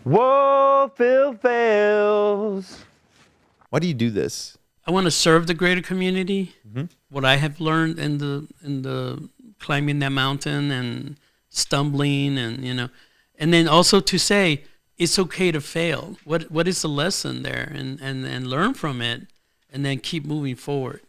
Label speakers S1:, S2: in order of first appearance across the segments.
S1: Whoa, Phil Phails. Why do you do this?
S2: I want to serve the greater community.
S1: Mm-hmm.
S2: What I have learned in the climbing that mountain and stumbling and then also to say it's okay to fail. What is the lesson there and learn from it and then keep moving forward.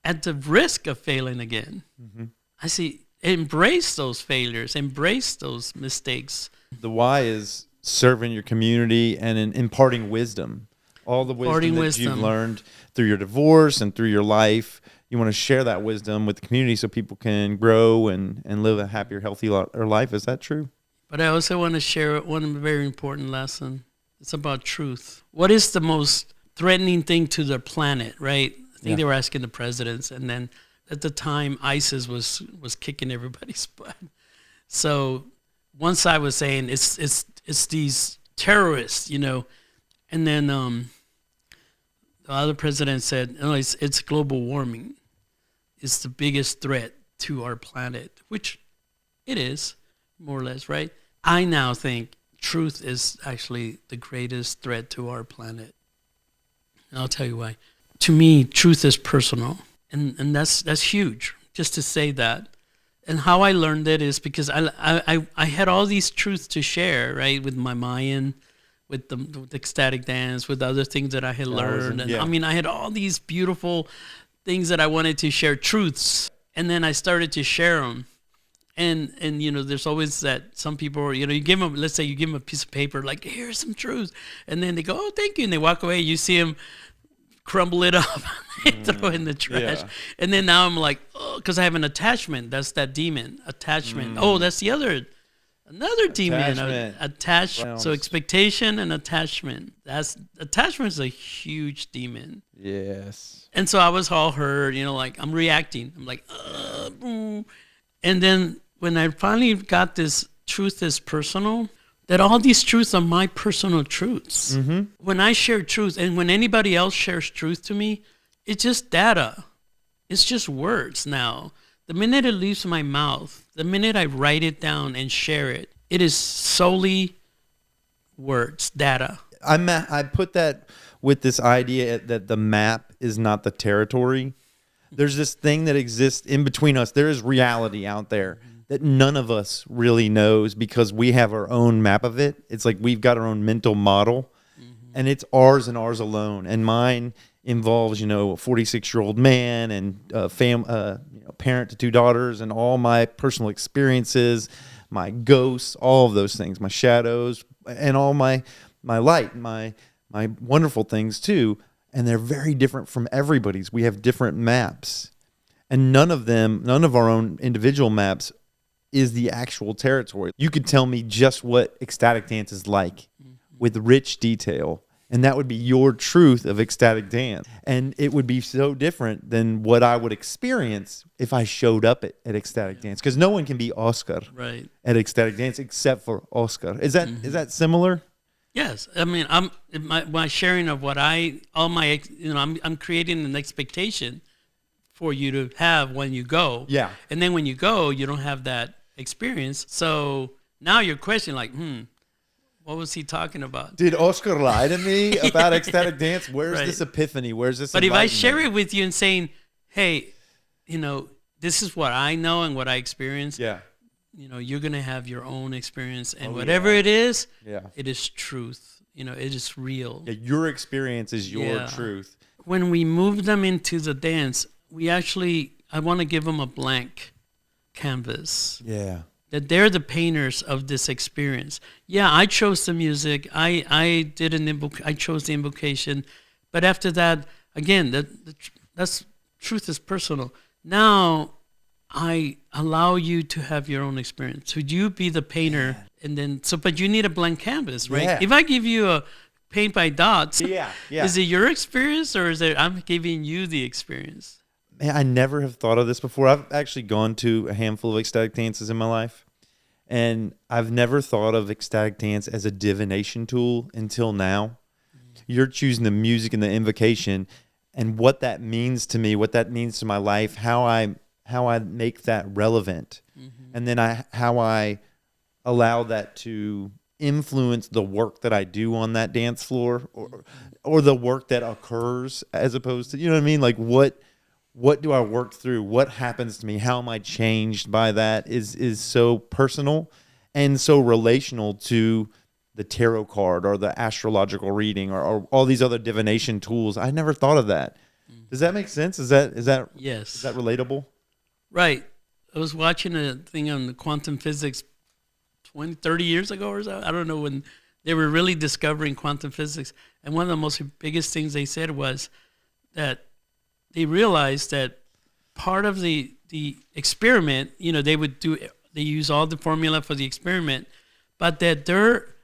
S2: At the risk of failing again. Mm-hmm. I see embrace those failures, embrace those mistakes.
S1: The why is serving your community and imparting wisdom. All the wisdom you've learned through your divorce and through your life. You want to share that wisdom with the community so people can grow and live a happier, healthier life. Is that true?
S2: But I also want to share one very important lesson. It's about truth. What is the most threatening thing to the planet, right? I think they were asking the presidents, and then at the time ISIS was kicking everybody's butt. So one side was saying it's these terrorists, and then the other president said, no, it's global warming. It's the biggest threat to our planet, which it is, more or less, right? I now think truth is actually the greatest threat to our planet. And I'll tell you why. To me, truth is personal, and that's huge, just to say that. And how I learned it is because I had all these truths to share, right, with my Mayan, with the ecstatic dance, with other things that I had learned. And I mean, I had all these beautiful things that I wanted to share, truths, and then I started to share them. And there's always that some people, you give them, let's say you give them a piece of paper, like, here's some truths. And then they go, oh, thank you. And they walk away. You see them crumble it up and throw it in the trash. Yeah. And then now I'm like, oh, because I have an attachment. That's that demon, attachment. Oh, that's the another demon, attachment. So expectation and attachment. Attachment is a huge demon.
S1: Yes.
S2: And so I was all hurt, like I'm reacting. I'm like, boom. And then when I finally got this truth is personal, that all these truths are my personal truths. Mm-hmm. When I share truth and when anybody else shares truth to me, it's just data. It's just words now. The minute it leaves my mouth, the minute I write it down and share it, it is solely words, data.
S1: I put that with this idea that the map is not the territory. There's this thing that exists in between us. There is reality out there that none of us really knows because we have our own map of it. It's like we've got our own mental model, and it's ours and ours alone. And mine involves, a 46-year-old man and parent to 2 daughters, and all my personal experiences, my ghosts, all of those things, my shadows, and all my light, my wonderful things too. And they're very different from everybody's. We have different maps. And none of our own individual maps is the actual territory. You could tell me just what ecstatic dance is like with rich detail. And that would be your truth of ecstatic dance. And it would be so different than what I would experience if I showed up at ecstatic dance. Because no one can be Oscar at ecstatic dance except for Oscar. Is that similar?
S2: Yes, I mean, my sharing of what I'm creating an expectation for you to have when you go.
S1: Yeah.
S2: And then when you go, you don't have that experience. So now your question, like, what was he talking about?
S1: Did Oscar lie to me about ecstatic dance? Where's this epiphany? Where's this?
S2: But if I share it with you and saying, hey, this is what I know and what I experienced.
S1: Yeah.
S2: You're going to have your own experience, and whatever it is, it is truth. It is real.
S1: Yeah, your experience is your truth.
S2: When we move them into the dance, I want to give them a blank canvas.
S1: Yeah.
S2: That they're the painters of this experience. Yeah, I chose the music. I chose the invocation. But after that, again, that's truth is personal. Now, I allow you to have your own experience. So you be the painter, and then but you need a blank canvas, right?
S1: Yeah.
S2: If I give you a paint by dots,
S1: yeah.
S2: Is it your experience or is it I'm giving you the experience?
S1: Man, I never have thought of this before. I've actually gone to a handful of ecstatic dances in my life, and I've never thought of ecstatic dance as a divination tool until now. You're choosing the music and the invocation, and what that means to me, what that means to my life, how I make that relevant, and then how I allow that to influence the work that I do on that dance floor, or the work that occurs, as opposed to, you know what I mean? Like what do I work through? What happens to me? How am I changed by that is so personal and so relational to the tarot card or the astrological reading or all these other divination tools. I never thought of that. Does that make sense? Is that
S2: Yes.
S1: Is that relatable?
S2: Right. I was watching a thing on the quantum physics 20, 30 years ago or so. I don't know, when they were really discovering quantum physics. And one of the most biggest things they said was that they realized that part of the experiment, you know, they use all the formula for the experiment, but that their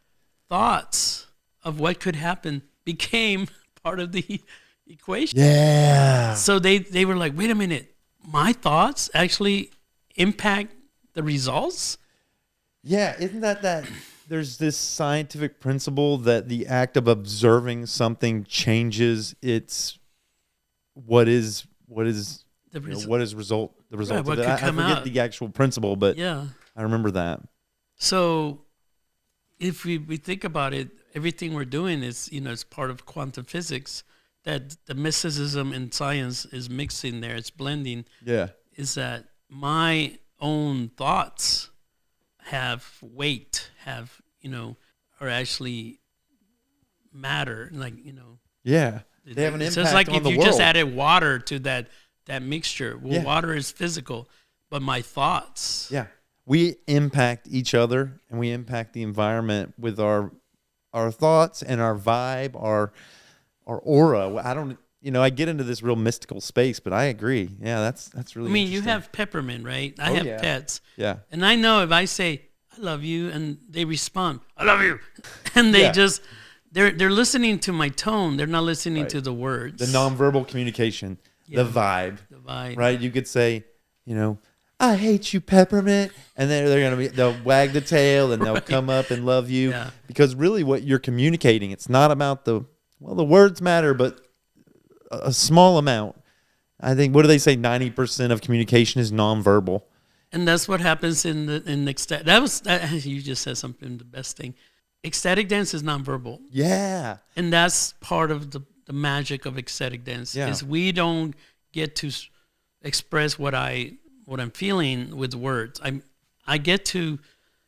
S2: thoughts of what could happen became part of the equation.
S1: Yeah.
S2: So they were like, wait a minute, my thoughts actually impact the results?
S1: Yeah, isn't that there's this scientific principle that the act of observing something changes its what is the result
S2: Right,
S1: of
S2: what
S1: it.
S2: could
S1: I
S2: come
S1: forget
S2: out.
S1: the actual principle, but
S2: Yeah.
S1: I remember that.
S2: So if we think about it, everything we're doing is, you know, it's part of quantum physics, that the mysticism and science is mixing there, it's blending.
S1: Yeah.
S2: Is that my own thoughts have weight, have, you know, or actually matter, like, you know.
S1: Yeah. They have an
S2: It's
S1: impact
S2: just like
S1: on
S2: if
S1: the
S2: you
S1: world.
S2: just added water to that mixture. Well,
S1: Yeah.
S2: water is physical, but my thoughts.
S1: Yeah. We impact each other and we impact the environment with our thoughts and our vibe, our aura. I get into this real mystical space, but I agree. Yeah, that's really
S2: I mean, you
S1: interesting.
S2: have peppermint, right? I have
S1: yeah.
S2: pets.
S1: Yeah.
S2: And I know if I say, I love you, and they respond, I love you. And they
S1: Yeah.
S2: just, they're listening to my tone. They're not listening
S1: Right.
S2: to the words.
S1: The nonverbal communication,
S2: Yeah.
S1: the vibe.
S2: The vibe.
S1: Right? You could say, you know, I hate you, peppermint, and then they'll wag the tail and they'll
S2: Right.
S1: come up and love you.
S2: Yeah.
S1: Because really what you're communicating, it's not about the words matter, but a small amount. I think, what do they say? 90% of communication is nonverbal.
S2: And that's what happens in ecstatic. You just said something, the best thing. Ecstatic dance is nonverbal.
S1: Yeah.
S2: And that's part of the magic of ecstatic dance.
S1: Yeah.
S2: Is we don't get to express what I'm feeling with words. I get to,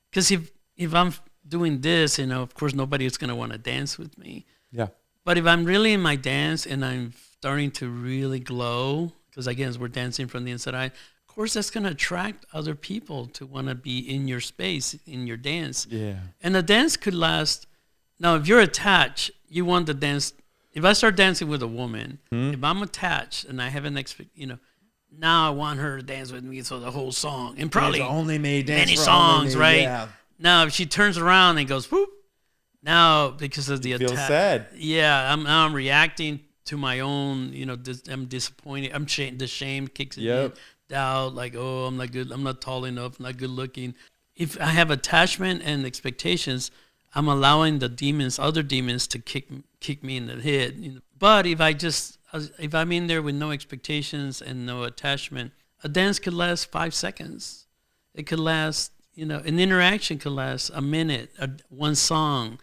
S2: because if I'm doing this, you know, of course nobody is going to want to dance with me.
S1: Yeah.
S2: But if I'm really in my dance and I'm starting to really glow, because again, we're dancing from the inside out, of course that's going to attract other people to want to be in your space, in your dance.
S1: Yeah.
S2: And the dance could last. Now, if you're attached, you want the dance. If I start dancing with a woman, if I'm attached and I have an now I want her to dance with me for the whole song, and probably
S1: only me dance
S2: many
S1: for
S2: songs,
S1: only me.
S2: right?
S1: Yeah.
S2: Now, if she turns around and goes, whoop, now because of the
S1: Feel
S2: attack,
S1: sad.
S2: yeah, I'm reacting to my own, you know, I'm disappointed. The shame kicks in.
S1: Yep.
S2: Doubt, like, oh, I'm not good. I'm not tall enough. I'm not good looking. If I have attachment and expectations, I'm allowing the other demons, to kick me in the head. You know? But if I'm in there with no expectations and no attachment, a dance could last 5 seconds. It could last, you know, an interaction could last a minute, one song.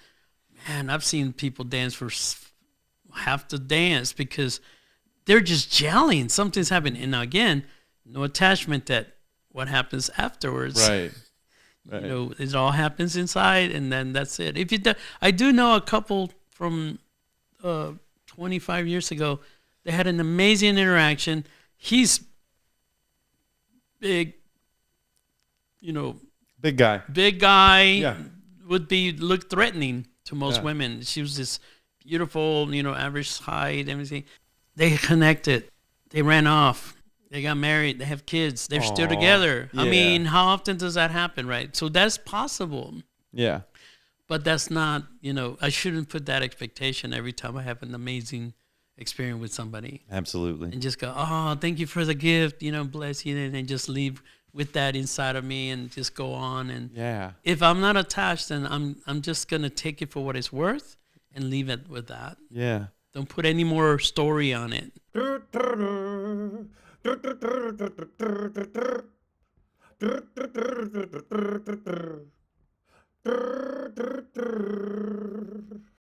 S2: Man, I've seen people dance for half the dance because they're just gelling. Something's happening. And now again, no attachment, that what happens afterwards.
S1: Right.
S2: You know, it all happens inside, and then that's it. I do know a couple from 25 years ago. They had an amazing interaction. He's big, you know,
S1: Big guy.
S2: big guy.
S1: Yeah.
S2: Would look threatening to most
S1: Yeah.
S2: women. She was this beautiful, you know, average height, everything. They connected. They ran off. They got married. They have kids. They're still
S1: Aw,
S2: together. I
S1: yeah.
S2: mean, how often does that happen, right? So that's possible.
S1: Yeah.
S2: But that's not, you know, I shouldn't put that expectation every time I have an amazing experience with somebody.
S1: Absolutely.
S2: And just go, oh, thank you for the gift, you know, bless you, and then just leave with that inside of me and just go on. And
S1: Yeah.
S2: if I'm not attached, then I'm just going to take it for what it's worth and leave it with that.
S1: Yeah.
S2: Don't put any more story on it.